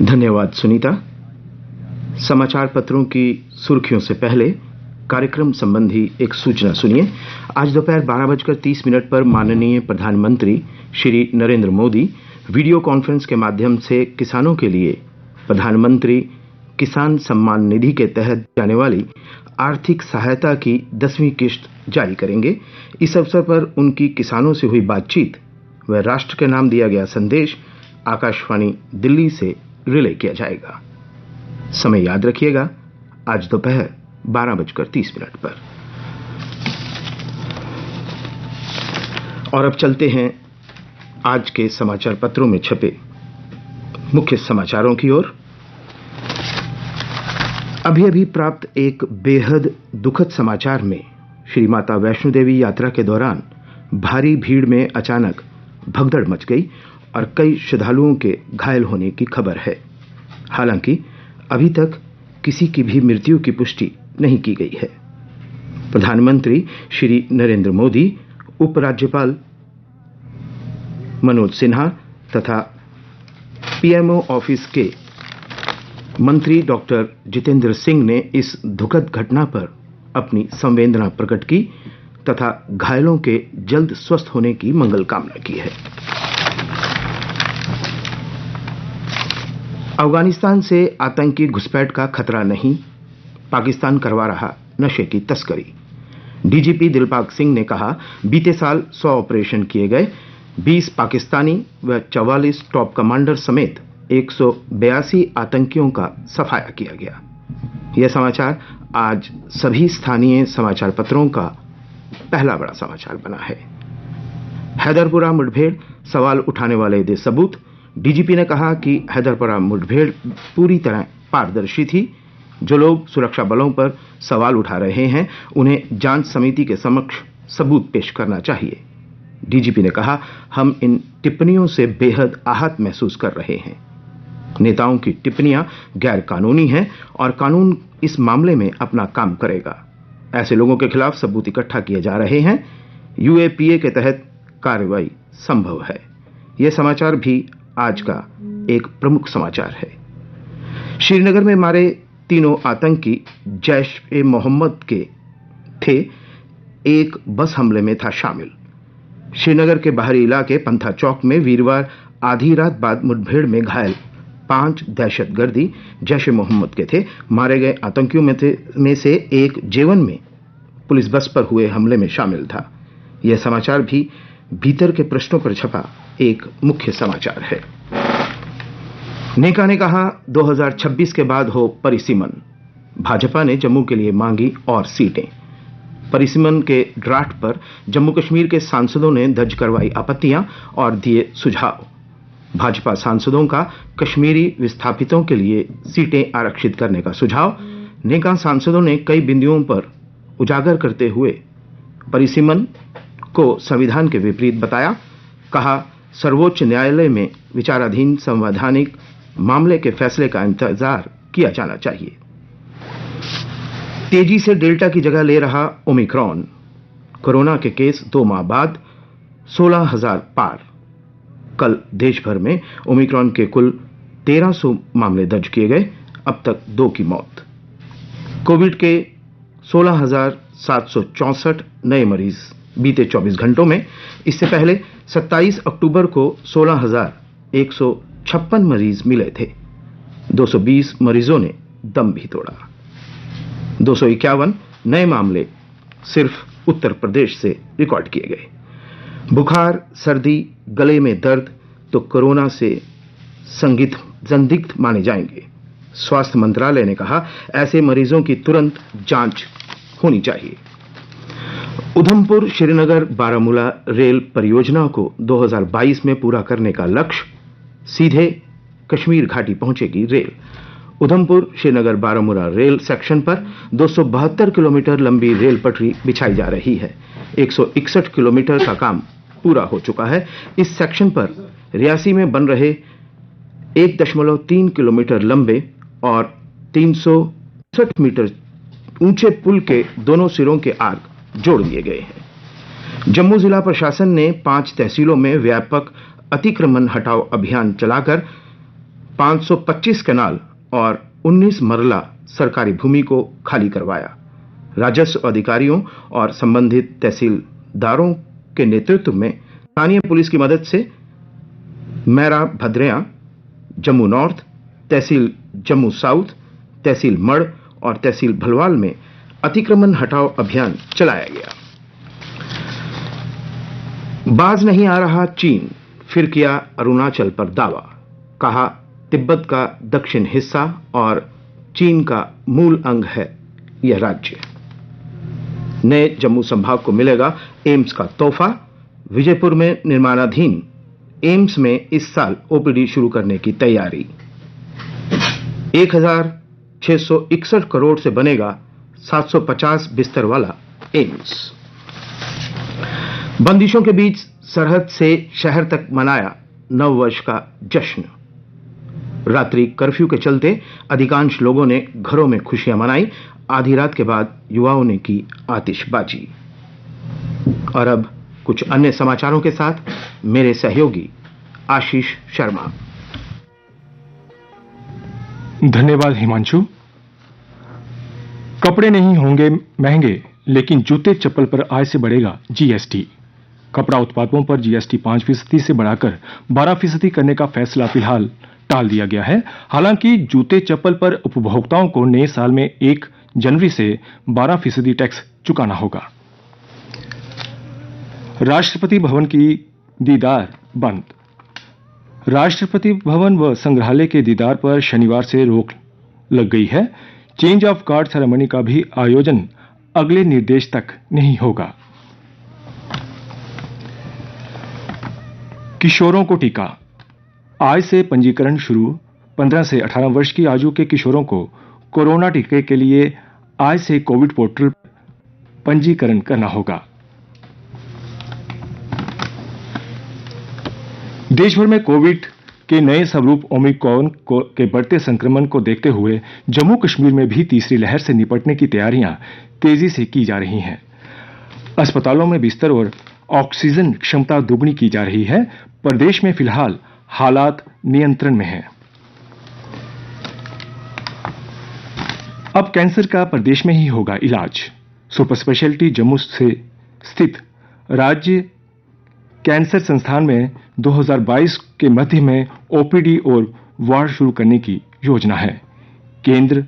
धन्यवाद सुनीता। समाचार पत्रों की सुर्खियों से पहले कार्यक्रम संबंधी एक सूचना सुनिए। आज दोपहर 12:30 पर माननीय प्रधानमंत्री श्री नरेंद्र मोदी वीडियो कॉन्फ्रेंस के माध्यम से किसानों के लिए प्रधानमंत्री किसान सम्मान निधि के तहत जाने वाली आर्थिक सहायता की 10वीं किश्त जारी करेंगे। इस अवसर पर उनकी किसानों से हुई बातचीत व राष्ट्र के नाम दिया गया संदेश आकाशवाणी दिल्ली से रिले किया जाएगा। समय याद रखिएगा, आज दोपहर 12:30 पर। और अब चलते हैं आज के समाचार पत्रों में छपे मुख्य समाचारों की ओर। अभी प्राप्त एक बेहद दुखद समाचार में श्री माता वैष्णो देवी यात्रा के दौरान भारी भीड़ में अचानक भगदड़ मच गई और कई श्रद्धालुओं के घायल होने की खबर है। हालांकि अभी तक किसी की भी मृत्यु की पुष्टि नहीं की गई है। प्रधानमंत्री श्री नरेंद्र मोदी, उपराज्यपाल मनोज सिन्हा तथा पीएमओ ऑफिस के मंत्री डॉक्टर जितेंद्र सिंह ने इस दुखद घटना पर अपनी संवेदना प्रकट की तथा घायलों के जल्द स्वस्थ होने की मंगल कामना की है। अफगानिस्तान से आतंकी घुसपैठ का खतरा नहीं, पाकिस्तान करवा रहा नशे की तस्करी। डीजीपी दिलबाग सिंह ने कहा, बीते साल 100 ऑपरेशन किए गए, 20 पाकिस्तानी व 44 टॉप कमांडर समेत 182 आतंकियों का सफाया किया गया। यह समाचार आज सभी स्थानीय समाचार पत्रों का पहला बड़ा समाचार बना है। हैदरपुरा मुठभेड़, सवाल उठाने वाले दे सबूत। डीजीपी ने कहा कि हैदरपुरा मुठभेड़ पूरी तरह पारदर्शी थी। जो लोग सुरक्षा बलों पर सवाल उठा रहे हैं, उन्हें जांच समिति के समक्ष सबूत पेश करना चाहिए। डीजीपी ने कहा, हम इन टिप्पणियों से बेहद आहत महसूस कर रहे हैं। नेताओं की टिप्पणियां गैर कानूनी हैं और कानून इस मामले में अपना काम करेगा। ऐसे लोगों के खिलाफ सबूत इकट्ठा किए जा रहे हैं। यूएपीए के तहत कार्रवाई संभव है। यह समाचार भी आज का एक प्रमुख समाचार है। श्रीनगर में मारे तीनों आतंकी जैश-ए-मोहम्मद के थे, एक बस हमले में था शामिल। श्रीनगर के बाहरी इलाके पंथा चौक में वीरवार आधी रात बाद मुठभेड़ में घायल 5 दहशतगर्दी जैश-ए-मोहम्मद के थे। मारे गए आतंकियों में से एक जेवन में पुलिस बस पर हुए हमले में शामिल था। यह समाचार भी भीतर के प्रश्नों पर छपा एक मुख्य समाचार है। नेका ने कहा, 2026 के बाद हो परिसीमन। भाजपा ने जम्मू के लिए मांगी और सीटें। परिसीमन के ड्राफ्ट पर जम्मू कश्मीर के सांसदों ने दर्ज करवाई आपत्तियां और दिए सुझाव। भाजपा सांसदों का कश्मीरी विस्थापितों के लिए सीटें आरक्षित करने का सुझाव। नेका सांसदों ने कई बिंदुओं पर उजागर करते हुए परिसीमन को संविधान के विपरीत बताया। कहा, सर्वोच्च न्यायालय में विचाराधीन संवैधानिक मामले के फैसले का इंतजार किया जाना चाहिए। तेजी से डेल्टा की जगह ले रहा ओमिक्रॉन। कोरोना के केस 2 माह बाद 16,000 पार। कल देश भर में ओमिक्रॉन के कुल 1300 मामले दर्ज किए गए। अब तक 2 की मौत। कोविड के 16,764 नए मरीज बीते 24 घंटों में। इससे पहले 27 अक्टूबर को 16,156 मरीज मिले थे। 220 मरीजों ने दम भी तोड़ा। 251 नए मामले सिर्फ उत्तर प्रदेश से रिकॉर्ड किए गए। बुखार, सर्दी, गले में दर्द तो कोरोना से संदिग्ध माने जाएंगे। स्वास्थ्य मंत्रालय ने कहा, ऐसे मरीजों की तुरंत जांच होनी चाहिए। उधमपुर श्रीनगर बारामूला रेल परियोजना को 2022 में पूरा करने का लक्ष्य। सीधे कश्मीर घाटी पहुंचेगी rail. Udhampur Srinagar Baramulla rail section पर 272 किलोमीटर लंबी रेल पटरी बिछाई जा रही है। 161 किलोमीटर का काम पूरा हो चुका है। इस सेक्शन पर रियासी में बन रहे 1.3 किलोमीटर लंबे और 360 मीटर ऊंचे पुल के दोनों सिरों के आर्क जोड़ दिए गए हैं। जम्मू जिला प्रशासन ने 5 तहसीलों में व्यापक अतिक्रमण हटाओ अभियान चलाकर 525 कनाल और 19 मरला सरकारी भूमि को खाली करवाया। राजस्व अधिकारियों और संबंधित तहसीलदारों के नेतृत्व में स्थानीय पुलिस की मदद से मैरा भद्रया, जम्मू नॉर्थ, तहसील जम्मू साउथ, तहसील मड़ और तहसील भलवाल में अतिक्रमण हटाओ अभियान चलाया गया। बाज नहीं आ रहा चीन, फिर किया अरुणाचल पर दावा। कहा तिब्बत का दक्षिण हिस्सा और चीन का मूल अंग है यह राज्य। नए जम्मू संभाग को मिलेगा एम्स का तोहफा। विजयपुर में निर्माणाधीन एम्स में इस साल ओपीडी शुरू करने की तैयारी। 1661 करोड़ से बनेगा 750 बिस्तर वाला एम्स। बंदिशों के बीच सरहद से शहर तक मनाया नववर्ष का जश्न। रात्रि कर्फ्यू के चलते अधिकांश लोगों ने घरों में खुशियां मनाई। आधी रात के बाद युवाओं ने की आतिशबाजी। और अब कुछ अन्य समाचारों के साथ मेरे सहयोगी आशीष शर्मा। धन्यवाद हिमांशु। कपड़े नहीं होंगे महंगे, लेकिन जूते चप्पल पर आय से बढ़ेगा जीएसटी। कपड़ा उत्पादों पर जीएसटी 5% से बढ़ाकर 12% करने का फैसला फिलहाल टाल दिया गया है। हालांकि जूते चप्पल पर उपभोक्ताओं को नए साल में 1 जनवरी से 12% टैक्स चुकाना होगा। राष्ट्रपति भवन की दीदार बंद। राष्ट्रपति भवन व संग्रहालय के दीदार पर शनिवार से रोक लग गई है। चेंज ऑफ गार्ड सेरेमनी का भी आयोजन अगले निर्देश तक नहीं होगा। किशोरों को टीका। आज से पंजीकरण शुरू। 15 से 18 वर्ष की आयु के किशोरों को कोरोना टीके के लिए आज से कोविड पोर्टल पर पंजीकरण करना होगा। देश भर में कोविड के नए स्वरूप ओमिक्रॉन के बढ़ते संक्रमण को देखते हुए जम्मू कश्मीर में भी तीसरी लहर से निपटने की तैयारियां तेजी से की जा रही हैं। अस्पतालों में बिस्तर और ऑक्सीजन क्षमता दोगुनी की जा रही है। प्रदेश में फिलहाल हालात नियंत्रण में हैं। अब कैंसर का प्रदेश में ही होगा इलाज। सुपर स्पेशलिटी जम्मू से स्थित राज्य कैंसर संस्थान में 2022 के मध्य में ओपीडी और वार्ड शुरू करने की योजना है। केंद्र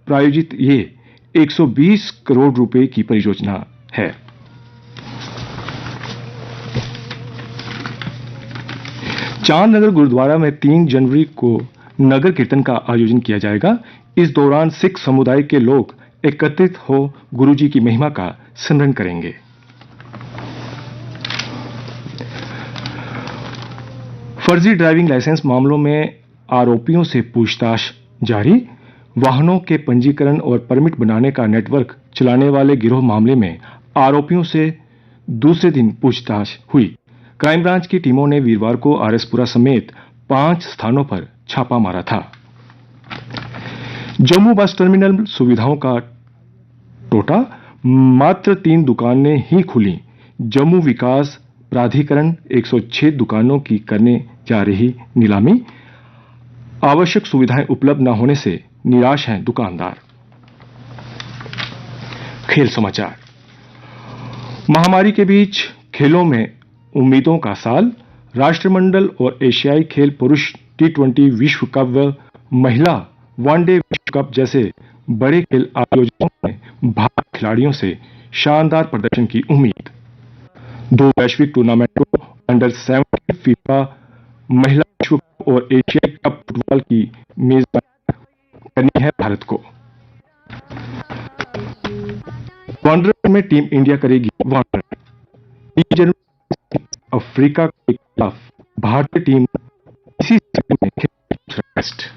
प्रायोजित ये 120 करोड़ रुपए की परियोजना है। चांदनगर गुरुद्वारा में 3 जनवरी को नगर कीर्तन का आयोजन किया जाएगा। इस दौरान सिख समुदाय के लोग एकत्रित हो गुरुजी की महिमा का स्मरण करेंगे। फर्जी ड्राइविंग लाइसेंस मामलों में आरोपियों से पूछताछ जारी। वाहनों के पंजीकरण और परमिट बनाने का नेटवर्क चलाने वाले गिरोह मामले में आरोपियों से दूसरे दिन पूछताछ हुई। क्राइम ब्रांच की टीमों ने वीरवार को आरएसपुरा समेत 5 स्थानों पर छापा मारा था। जम्मू बस टर्मिनल सुविधाओं का टोटा। मात्र 3 दुकानें ही खुली। जम्मू विकास प्राधिकरण 106 दुकानों की करने जा रही नीलामी। आवश्यक सुविधाएं उपलब्ध न होने से निराश हैं दुकानदार। खेल समाचार। महामारी के बीच खेलों में उम्मीदों का साल। राष्ट्रमंडल और एशियाई खेल पुरुष T20 विश्व कप व महिला वनडे विश्व कप जैसे बड़े खेल आयोजनों में भारतीय खिलाड़ियों से शानदार प्रदर्शन की उम्मीद। 2 वैश्विक टूर्नामेंटों अंडर 17 फीफा महिला विश्व कप और एशियाई कप फुटबॉल की मेजबानी करनी है भारत को। वनडर में टीम इंडिया करेगी वनडर। 3 जनवरी अफ्रीका के खिलाफ भारतीय टीम इसी समय में खेलेगी।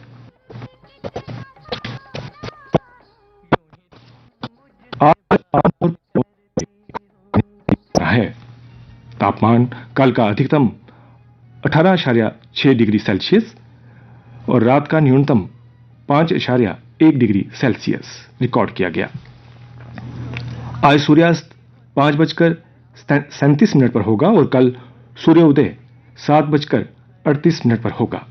है तापमान कल का अधिकतम 18.6 डिग्री सेल्सियस और रात का न्यूनतम 5.1 डिग्री सेल्सियस रिकॉर्ड किया गया। आज सूर्यास्त 5:37 पर होगा और कल सूर्योदय 7:38 पर होगा।